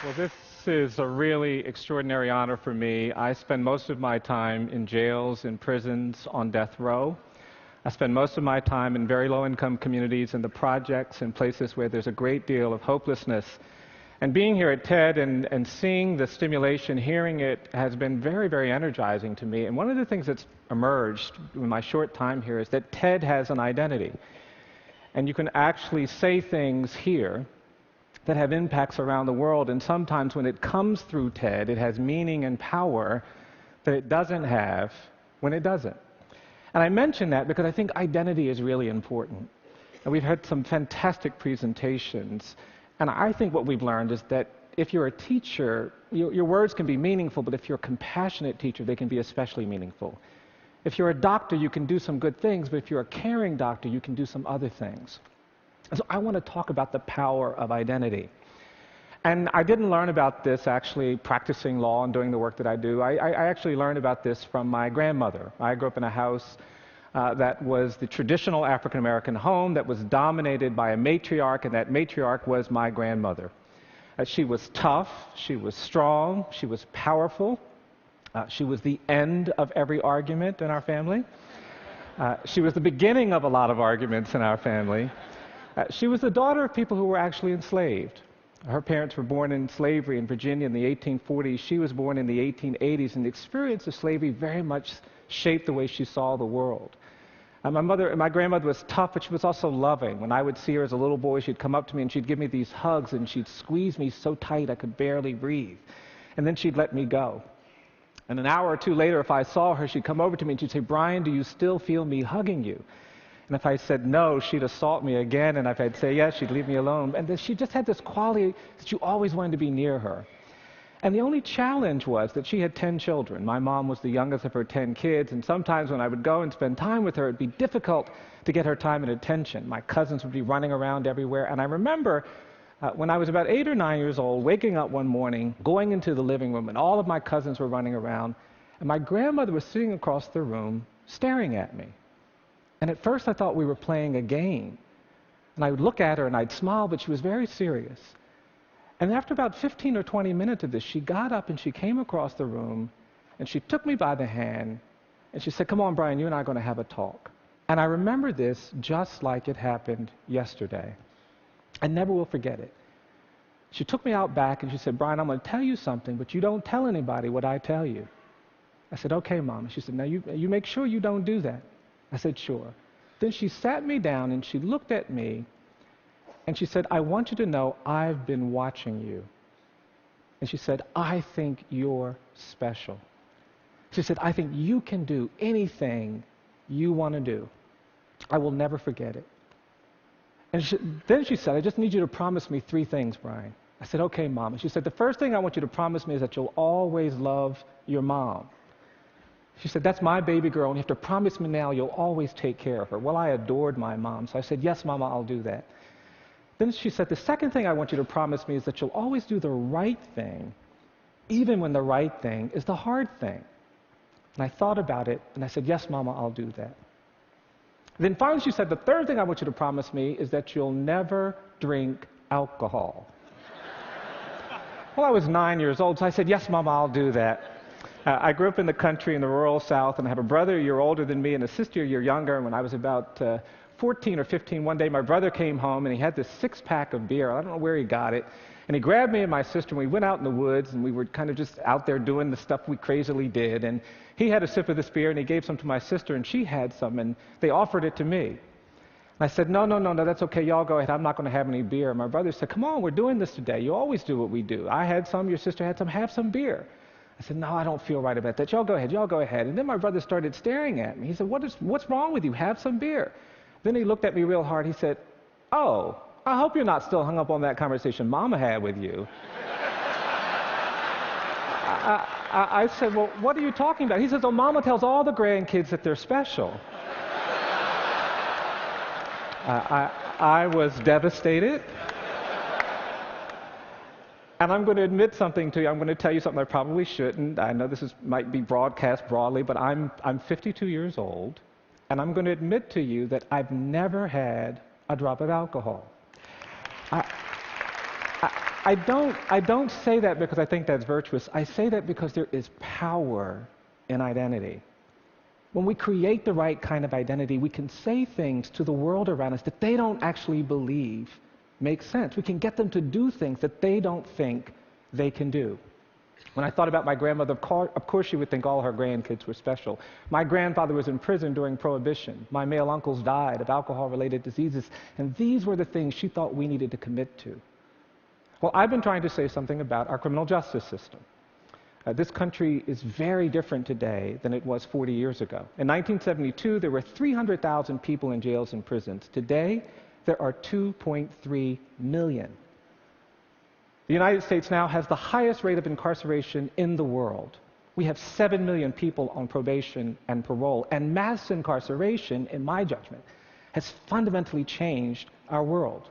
Well, this is a really extraordinary honor for me. I spend most of my time in jails, in prisons, on death row. I spend most of my time in very low-income communities, in the projects, in places where there's a great deal of hopelessness. And being here at TED and seeing the stimulation, hearing it, has been very, very energizing to me. And one of the things that's emerged in my short time here is that TED has an identity. And you can actually say things here that have impacts around the world, and sometimes when it comes through TED, it has meaning and power that it doesn't have when it doesn't. And I mention that because I think identity is really important. And we've had some fantastic presentations, and I think what we've learned is that if you're a teacher, your words can be meaningful, but if you're a compassionate teacher, they can be especially meaningful. If you're a doctor, you can do some good things, but if you're a caring doctor, you can do some other things. And so I want to talk about the power of identity. And I didn't learn about this actually practicing law and doing the work that I do. I actually learned about this from my grandmother. I grew up in a house that was the traditional African-American home that was dominated by a matriarch, and that matriarch was my grandmother. She was tough, she was strong, she was powerful. She was the end of every argument in our family. She was the beginning of a lot of arguments in our family. She was the daughter of people who were actually enslaved. Her parents were born in slavery in Virginia in the 1840s. She was born in the 1880s, and the experience of slavery very much shaped the way she saw the world. My grandmother was tough, but she was also loving. When I would see her as a little boy, she'd come up to me and she'd give me these hugs, and she'd squeeze me so tight I could barely breathe. And then she'd let me go. And an hour or two later, if I saw her, she'd come over to me and she'd say, "Brian, do you still feel me hugging you?" And if I said no, she'd assault me again, and if I'd say yes, she'd leave me alone. And she just had this quality that you always wanted to be near her. And the only challenge was that she had 10 children. My mom was the youngest of her 10 kids, and sometimes when I would go and spend time with her, it'd be difficult to get her time and attention. My cousins would be running around everywhere, and I remember when I was about 8 or 9 years old, waking up one morning, going into the living room, and all of my cousins were running around, and my grandmother was sitting across the room staring at me. And at first I thought we were playing a game. And I would look at her and I'd smile, but she was very serious. And after about 15 or 20 minutes of this, she got up and she came across the room and she took me by the hand and she said, "Come on, Brian, you and I are going to have a talk." And I remember this just like it happened yesterday. I never will forget it. She took me out back and she said, "Brian, I'm going to tell you something, but you don't tell anybody what I tell you." I said, "Okay, Mom." She said, "Now you make sure you don't do that." I said, "Sure." Then she sat me down and she looked at me and she said, "I want you to know I've been watching you." And she said, "I think you're special." She said, "I think you can do anything you want to do." I will never forget it. And then she said, "I just need you to promise me 3 things, Brian." I said, "Okay, Mom." And she said, "The first thing I want you to promise me is that you'll always love your mom." She said, "That's my baby girl, and you have to promise me now you'll always take care of her." Well, I adored my mom, so I said, "Yes, Mama, I'll do that." Then she said, "The second thing I want you to promise me is that you'll always do the right thing, even when the right thing is the hard thing." And I thought about it, and I said, "Yes, Mama, I'll do that." Then finally she said, "The third thing I want you to promise me is that you'll never drink alcohol." Well, I was 9 years old, so I said, "Yes, Mama, I'll do that." I grew up in the country in the rural South, and I have a brother a year older than me and a sister a year younger. And when I was about 14 or 15, one day my brother came home and he had this 6-pack of beer. I don't know where he got it. And he grabbed me and my sister, and we went out in the woods, and we were kind of just out there doing the stuff we crazily did. And he had a sip of this beer, and he gave some to my sister, and she had some, and they offered it to me. And I said, no, that's okay. Y'all go ahead. I'm not going to have any beer. And my brother said, "Come on, we're doing this today. You always do what we do. I had some, your sister had some. Have some beer." I said, "No, I don't feel right about that. Y'all go ahead. And then my brother started staring at me. He said, what's wrong with you? Have some beer." Then he looked at me real hard. He said, "Oh, I hope you're not still hung up on that conversation Mama had with you." I said, "Well, what are you talking about?" He says, "Oh, Mama tells all the grandkids that they're special." I was devastated. And I'm going to admit something to you. I'm going to tell you something I probably shouldn't. I know this might be broadcast broadly, but I'm 52 years old, and I'm going to admit to you that I've never had a drop of alcohol. I I don't say that because I think that's virtuous. I say that because there is power in identity. When we create the right kind of identity, we can say things to the world around us that they don't actually believe make sense. We can get them to do things that they don't think they can do. When I thought about my grandmother, of course she would think all her grandkids were special. My grandfather was in prison during Prohibition. My male uncles died of alcohol-related diseases, and these were the things she thought we needed to commit to. Well, I've been trying to say something about our criminal justice system. This country is very different today than it was 40 years ago. In 1972, there were 300,000 people in jails and prisons. Today, there are 2.3 million. The United States now has the highest rate of incarceration in the world. We have 7 million people on probation and parole, and mass incarceration, in my judgment, has fundamentally changed our world.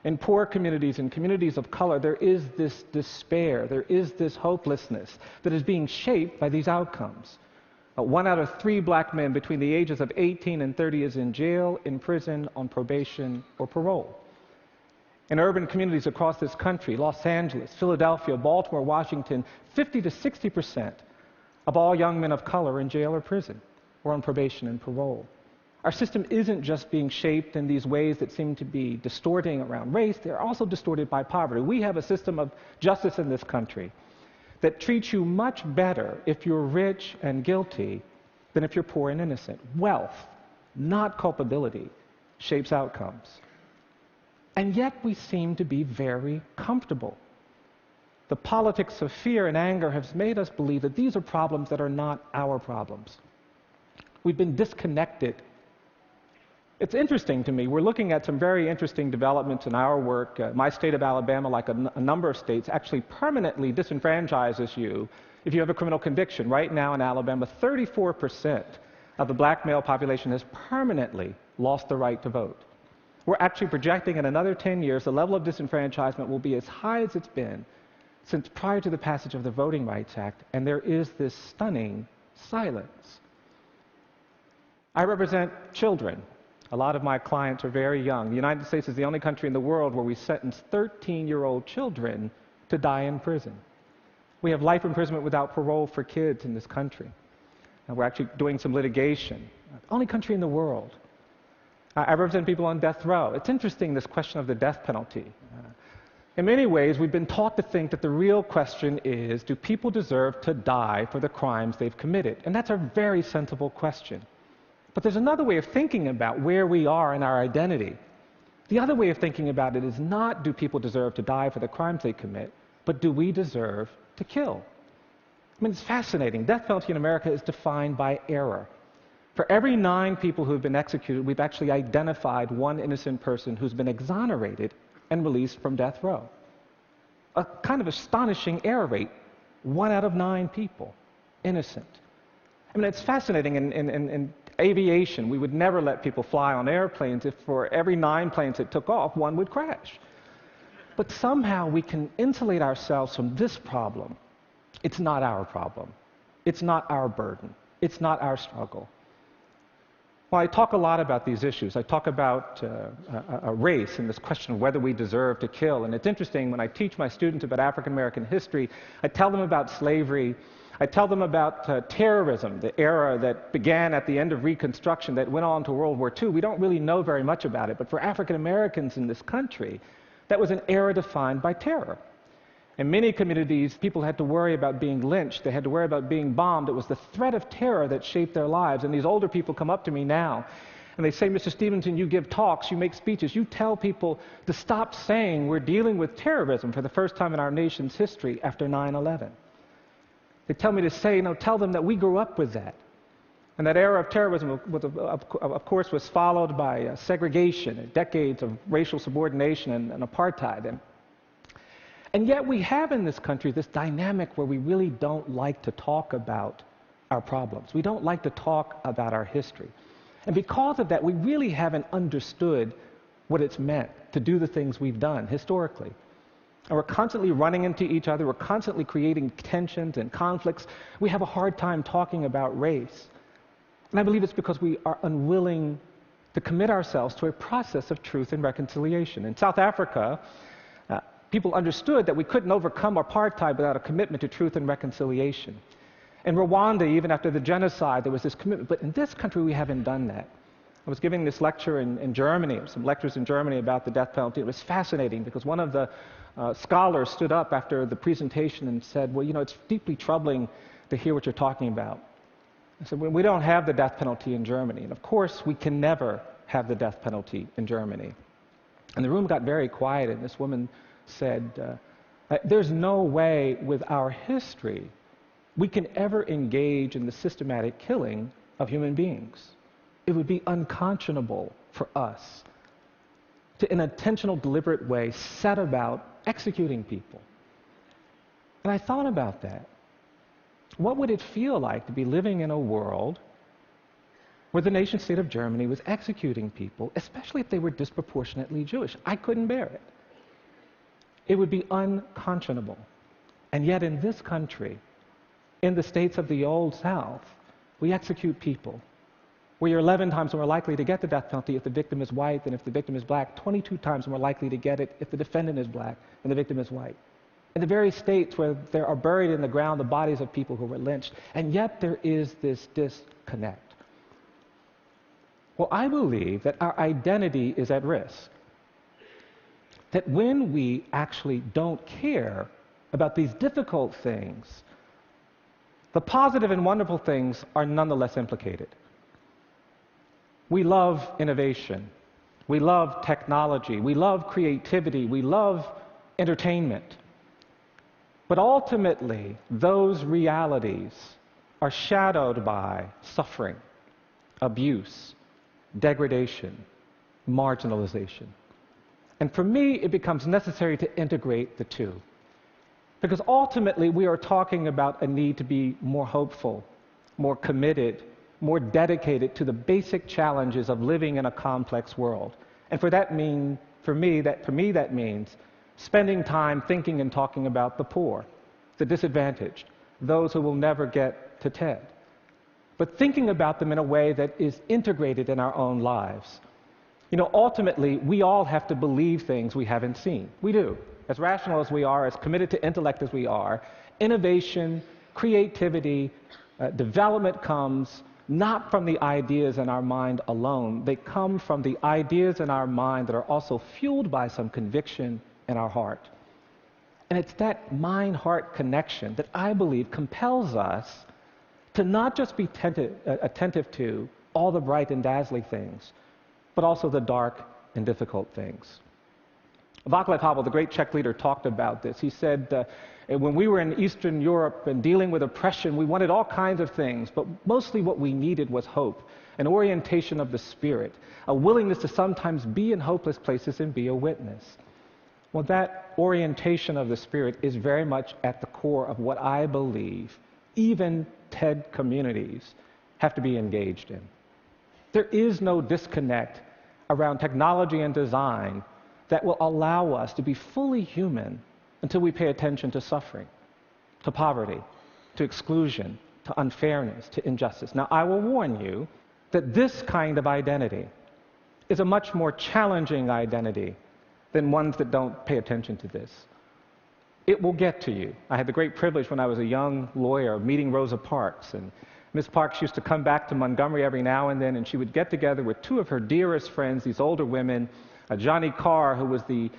In poor communities and communities of color, there is this despair, there is this hopelessness that is being shaped by these outcomes. 1 out of 3 black men between the ages of 18 and 30 is in jail, in prison, on probation, or parole. In urban communities across this country, Los Angeles, Philadelphia, Baltimore, Washington, 50 to 60% of all young men of color are in jail or prison, or on probation and parole. Our system isn't just being shaped in these ways that seem to be distorting around race, they're also distorted by poverty. We have a system of justice in this country that treats you much better if you're rich and guilty than if you're poor and innocent. Wealth, not culpability, shapes outcomes. And yet we seem to be very comfortable. The politics of fear and anger has made us believe that these are problems that are not our problems. We've been disconnected. It's interesting to me. We're looking at some very interesting developments in our work. My state of Alabama, like a number of states, actually permanently disenfranchises you if you have a criminal conviction. Right now in Alabama, 34% of the black male population has permanently lost the right to vote. We're actually projecting in another 10 years, the level of disenfranchisement will be as high as it's been since prior to the passage of the Voting Rights Act, and there is this stunning silence. I represent children. A lot of my clients are very young. The United States is the only country in the world where we sentence 13-year-old children to die in prison. We have life imprisonment without parole for kids in this country. And we're actually doing some litigation. Only country in the world. I represent people on death row. It's interesting, this question of the death penalty. In many ways, we've been taught to think that the real question is, do people deserve to die for the crimes they've committed? And that's a very sensible question. But there's another way of thinking about where we are in our identity. The other way of thinking about it is not, do people deserve to die for the crimes they commit, but do we deserve to kill? I mean, it's fascinating. Death penalty in America is defined by error. For every 9 people who have been executed, we've actually identified 1 innocent person who's been exonerated and released from death row. A kind of astonishing error rate. 1 out of 9 people, innocent. I mean, it's fascinating. In aviation, we would never let people fly on airplanes if for every 9 planes that took off, 1 would crash. But somehow we can insulate ourselves from this problem. It's not our problem. It's not our burden. It's not our struggle. Well, I talk a lot about these issues. I talk about race and this question of whether we deserve to kill. And it's interesting, when I teach my students about African American history, I tell them about slavery. I tell them about terrorism, the era that began at the end of Reconstruction that went on to World War II. We don't really know very much about it, but for African Americans in this country, that was an era defined by terror. In many communities, people had to worry about being lynched. They had to worry about being bombed. It was the threat of terror that shaped their lives. And these older people come up to me now, and they say, Mr. Stevenson, you give talks, you make speeches, you tell people to stop saying we're dealing with terrorism for the first time in our nation's history after 9/11. They tell me to say, tell them that we grew up with that. And that era of terrorism, of course, was followed by segregation, decades of racial subordination and apartheid. And yet we have in this country this dynamic where we really don't like to talk about our problems. We don't like to talk about our history. And because of that, we really haven't understood what it's meant to do the things we've done historically. And we're constantly running into each other. We're constantly creating tensions and conflicts. We have a hard time talking about race. And I believe it's because we are unwilling to commit ourselves to a process of truth and reconciliation. In South Africa, People understood that we couldn't overcome apartheid without a commitment to truth and reconciliation. In Rwanda, even after the genocide, there was this commitment. But in this country, we haven't done that. I was giving this lecture in Germany, some lectures in Germany about the death penalty. It was fascinating because one of the scholars stood up after the presentation and said, well, you know, it's deeply troubling to hear what you're talking about. I said, well, we don't have the death penalty in Germany. And of course, we can never have the death penalty in Germany. And the room got very quiet, and this woman said, there's no way with our history we can ever engage in the systematic killing of human beings. It would be unconscionable for us to, in an intentional, deliberate way, set about executing people. And I thought about that. What would it feel like to be living in a world where the nation-state of Germany was executing people, especially if they were disproportionately Jewish? I couldn't bear it. It would be unconscionable. And yet in this country, in the states of the Old South, we execute people. We are 11 times more likely to get the death penalty if the victim is white than if the victim is black, 22 times more likely to get it if the defendant is black and the victim is white. In the very states where there are buried in the ground the bodies of people who were lynched, and yet there is this disconnect. Well, I believe that our identity is at risk. That when we actually don't care about these difficult things, the positive and wonderful things are nonetheless implicated. We love innovation. We love technology. We love creativity. We love entertainment. But ultimately, those realities are shadowed by suffering, abuse, degradation, marginalization. And for me, it becomes necessary to integrate the two. Because ultimately, we are talking about a need to be more hopeful, more committed, more dedicated to the basic challenges of living in a complex world. And for me, that means spending time thinking and talking about the poor, the disadvantaged, those who will never get to TED. But thinking about them in a way that is integrated in our own lives. You know, ultimately, we all have to believe things we haven't seen. We do. As rational as we are, as committed to intellect as we are, innovation, creativity, development comes not from the ideas in our mind alone. They come from the ideas in our mind that are also fueled by some conviction in our heart. And it's that mind-heart connection that I believe compels us to not just be attentive to all the bright and dazzling things, but also the dark and difficult things. Václav Havel, the great Czech leader, talked about this. He said, when we were in Eastern Europe and dealing with oppression, we wanted all kinds of things, but mostly what we needed was hope, an orientation of the spirit, a willingness to sometimes be in hopeless places and be a witness. Well, that orientation of the spirit is very much at the core of what I believe even TED communities have to be engaged in. There is no disconnect around technology and design that will allow us to be fully human until we pay attention to suffering, to poverty, to exclusion, to unfairness, to injustice. Now, I will warn you that this kind of identity is a much more challenging identity than ones that don't pay attention to this. It will get to you. I had the great privilege when I was a young lawyer of meeting Rosa Parks, and Ms. Parks used to come back to Montgomery every now and then, and she would get together with two of her dearest friends, these older women, Johnny Carr, who was the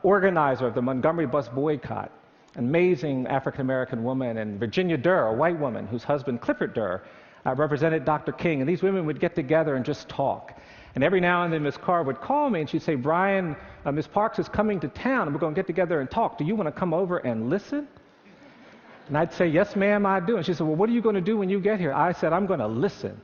organizer of the Montgomery bus boycott, an amazing African-American woman, and Virginia Durr, a white woman whose husband, Clifford Durr, represented Dr. King. And these women would get together and just talk. And every now and then Ms. Carr would call me and she'd say, Brian, Ms. Parks is coming to town and we're going to get together and talk. Do you want to come over and listen? And I'd say, yes, ma'am, I do. And she said, well, what are you going to do when you get here? I said, I'm going to listen.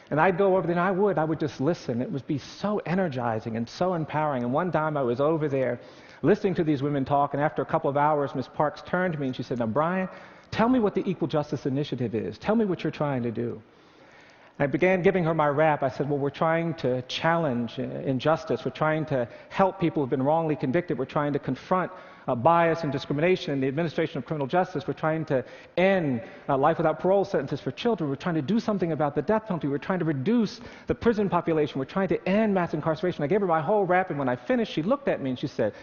And I'd go over there, and I would just listen. It would be so energizing and so empowering. And one time I was over there listening to these women talk, and after a couple of hours, Ms. Parks turned to me and she said, now, Brian, tell me what the Equal Justice Initiative is. Tell me what you're trying to do. I began giving her my rap. I said, well, we're trying to challenge injustice. We're trying to help people who've been wrongly convicted. We're trying to confront bias and discrimination in the administration of criminal justice. We're trying to end life without parole sentences for children. We're trying to do something about the death penalty. We're trying to reduce the prison population. We're trying to end mass incarceration. I gave her my whole rap, and when I finished, she looked at me and she said,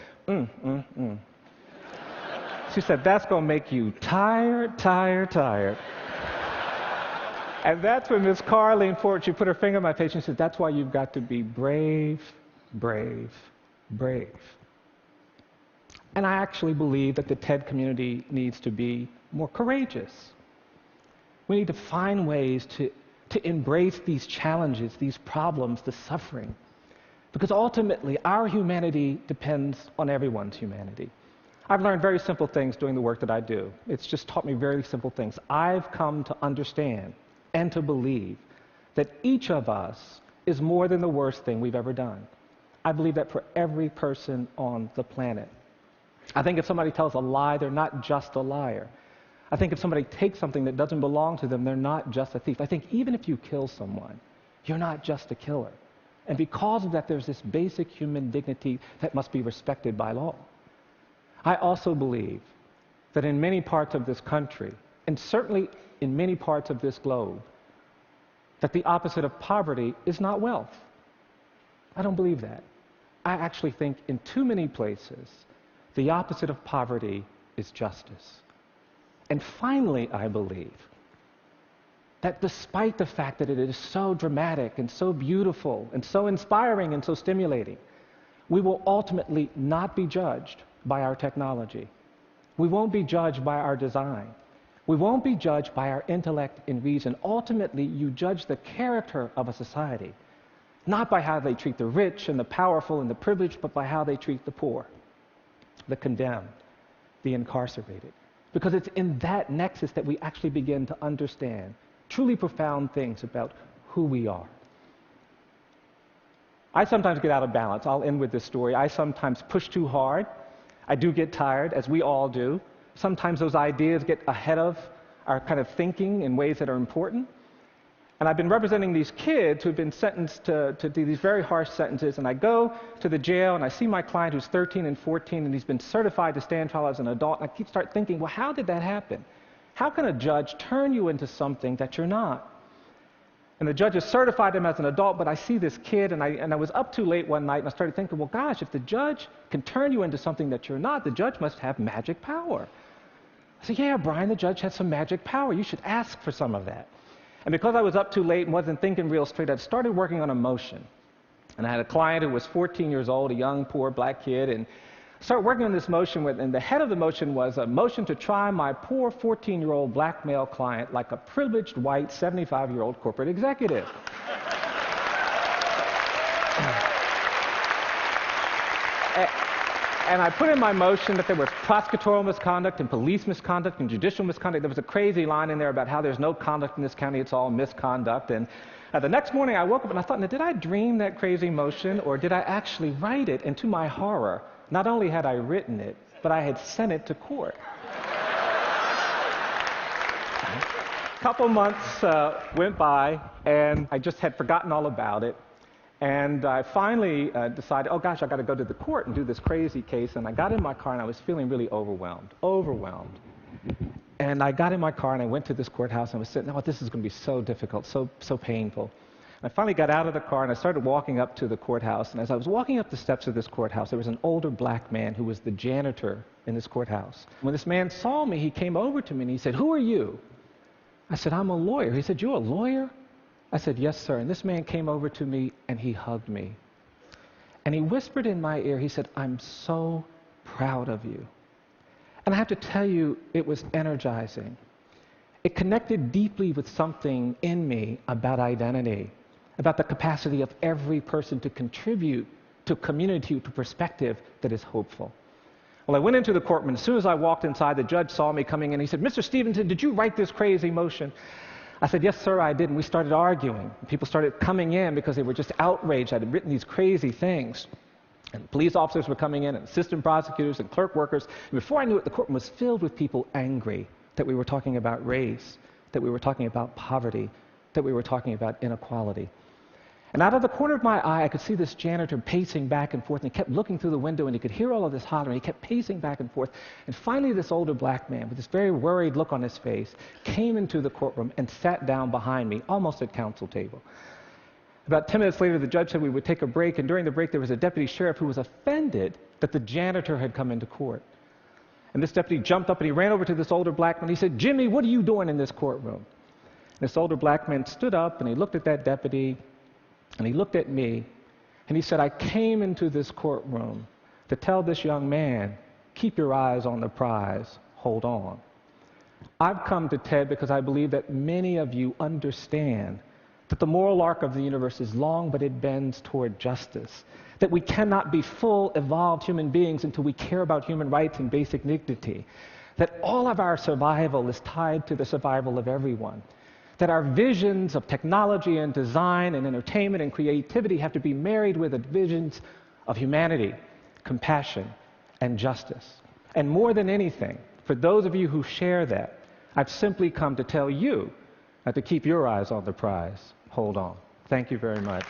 She said, that's going to make you tired, tired, tired. And that's when Miss Carr leaned forward. She put her finger on my face and she said, that's why you've got to be brave, brave, brave. And I actually believe that the TED community needs to be more courageous. We need to find ways to embrace these challenges, these problems, the suffering. Because ultimately, our humanity depends on everyone's humanity. I've learned very simple things doing the work that I do. It's just taught me very simple things. I've come to understand and to believe that each of us is more than the worst thing we've ever done. I believe that for every person on the planet. I think if somebody tells a lie, they're not just a liar. I think if somebody takes something that doesn't belong to them, they're not just a thief. I think even if you kill someone, you're not just a killer. And because of that, there's this basic human dignity that must be respected by law. I also believe that in many parts of this country, and certainly in many parts of this globe, that the opposite of poverty is not wealth. I don't believe that. I actually think in too many places, the opposite of poverty is justice. And finally, I believe that despite the fact that it is so dramatic and so beautiful and so inspiring and so stimulating, we will ultimately not be judged by our technology. We won't be judged by our design. We won't be judged by our intellect and reason. Ultimately, you judge the character of a society, not by how they treat the rich and the powerful and the privileged, but by how they treat the poor, the condemned, the incarcerated. Because it's in that nexus that we actually begin to understand truly profound things about who we are. I sometimes get out of balance. I'll end with this story. I sometimes push too hard. I do get tired, as we all do. Sometimes those ideas get ahead of our kind of thinking in ways that are important. And I've been representing these kids who've been sentenced to do these very harsh sentences, and I go to the jail and I see my client who's 13 and 14 and he's been certified to stand trial as an adult, and I start thinking, well, how did that happen? How can a judge turn you into something that you're not? And the judge has certified him as an adult, but I see this kid, and I was up too late one night and I started thinking, well, gosh, if the judge can turn you into something that you're not, the judge must have magic power. I said, yeah, Brian, the judge has some magic power. You should ask for some of that. And because I was up too late and wasn't thinking real straight, I started working on a motion. And I had a client who was 14 years old, a young, poor black kid, and I started working on this motion, and the head of the motion was a motion to try my poor 14-year-old black male client like a privileged white 75-year-old corporate executive. And I put in my motion that there was prosecutorial misconduct and police misconduct and judicial misconduct. There was a crazy line in there about how there's no conduct in this county, it's all misconduct. And the next morning I woke up and I thought, now, did I dream that crazy motion or did I actually write it? And to my horror, not only had I written it, but I had sent it to court. A couple months went by and I just had forgotten all about it. And I finally decided, oh gosh, I got to go to the court and do this crazy case. And I got in my car and I was feeling really overwhelmed. And I got in my car and I went to this courthouse and I was sitting, oh, this is going to be so difficult, so painful. And I finally got out of the car and I started walking up to the courthouse. And as I was walking up the steps of this courthouse, there was an older black man who was the janitor in this courthouse. When this man saw me, he came over to me and he said, who are you? I said, I'm a lawyer. He said, you're a lawyer? I said, yes, sir. And this man came over to me and he hugged me. And he whispered in my ear, he said, I'm so proud of you. And I have to tell you, it was energizing. It connected deeply with something in me about identity, about the capacity of every person to contribute to a community, to perspective that is hopeful. Well, I went into the courtroom, and as soon as I walked inside, the judge saw me coming in. He said, Mr. Stevenson, did you write this crazy motion? I said, yes, sir, I did. And we started arguing. People started coming in because they were just outraged. I had written these crazy things. And police officers were coming in, and assistant prosecutors and clerk workers. And before I knew it, the courtroom was filled with people angry that we were talking about race, that we were talking about poverty, that we were talking about inequality. And out of the corner of my eye, I could see this janitor pacing back and forth, and he kept looking through the window, and he could hear all of this hollering. He kept pacing back and forth. And finally, this older black man, with this very worried look on his face, came into the courtroom and sat down behind me, almost at counsel table. About 10 minutes later, the judge said we would take a break, and during the break, there was a deputy sheriff who was offended that the janitor had come into court. And this deputy jumped up and he ran over to this older black man. He said, "Jimmy, what are you doing in this courtroom?" This older black man stood up and he looked at that deputy and he looked at me and he said, "I came into this courtroom to tell this young man, keep your eyes on the prize, hold on." I've come to TED because I believe that many of you understand that the moral arc of the universe is long, but it bends toward justice. That we cannot be full, evolved human beings until we care about human rights and basic dignity. That all of our survival is tied to the survival of everyone. That our visions of technology and design and entertainment and creativity have to be married with the visions of humanity, compassion, and justice. And more than anything, for those of you who share that, I've simply come to tell you to keep your eyes on the prize. Hold on. Thank you very much.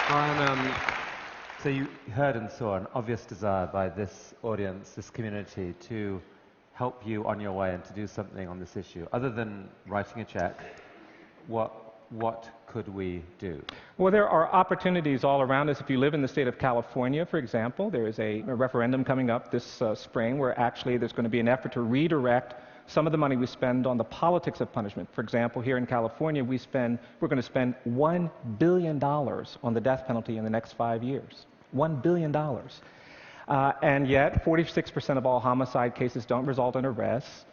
Brian, so you heard and saw an obvious desire by this audience, this community, to help you on your way and to do something on this issue. Other than writing a check, what could we do? Well, there are opportunities all around us. If you live in the state of California, for example, there is a referendum coming up this spring where actually there's going to be an effort to redirect some of the money we spend on the politics of punishment. For example, here in California, we're going to spend $1 billion on the death penalty in the next 5 years. $1 billion. And yet, 46% of all homicide cases don't result in arrests.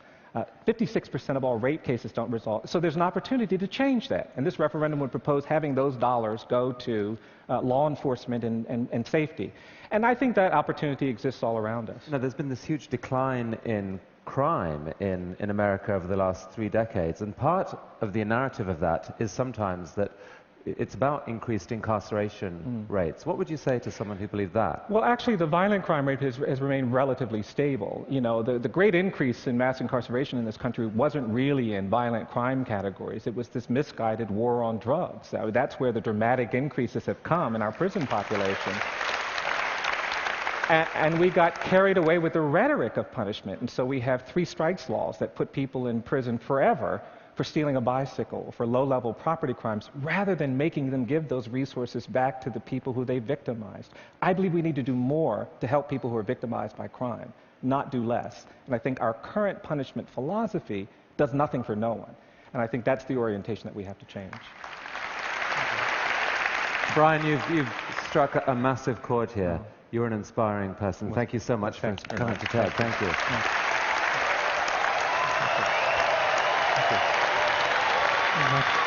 56% of all rape cases don't result. So there's an opportunity to change that. And this referendum would propose having those dollars go to law enforcement and safety. And I think that opportunity exists all around us. Now, there's been this huge decline in crime in America over the last 3 decades. And part of the narrative of that is sometimes that it's about increased incarceration rates. What would you say to someone who believed that? Well, actually, the violent crime rate has remained relatively stable. You know, the great increase in mass incarceration in this country wasn't really in violent crime categories. It was this misguided war on drugs. That's where the dramatic increases have come in our prison population. And we got carried away with the rhetoric of punishment. And so we have 3 strikes laws that put people in prison forever for stealing a bicycle, or for low-level property crimes, rather than making them give those resources back to the people who they victimized. I believe we need to do more to help people who are victimized by crime, not do less. And I think our current punishment philosophy does nothing for no one. And I think that's the orientation that we have to change. Brian, you've struck a massive chord here. You're an inspiring person. Thank you so much for coming to TED. Thank you. Thank you.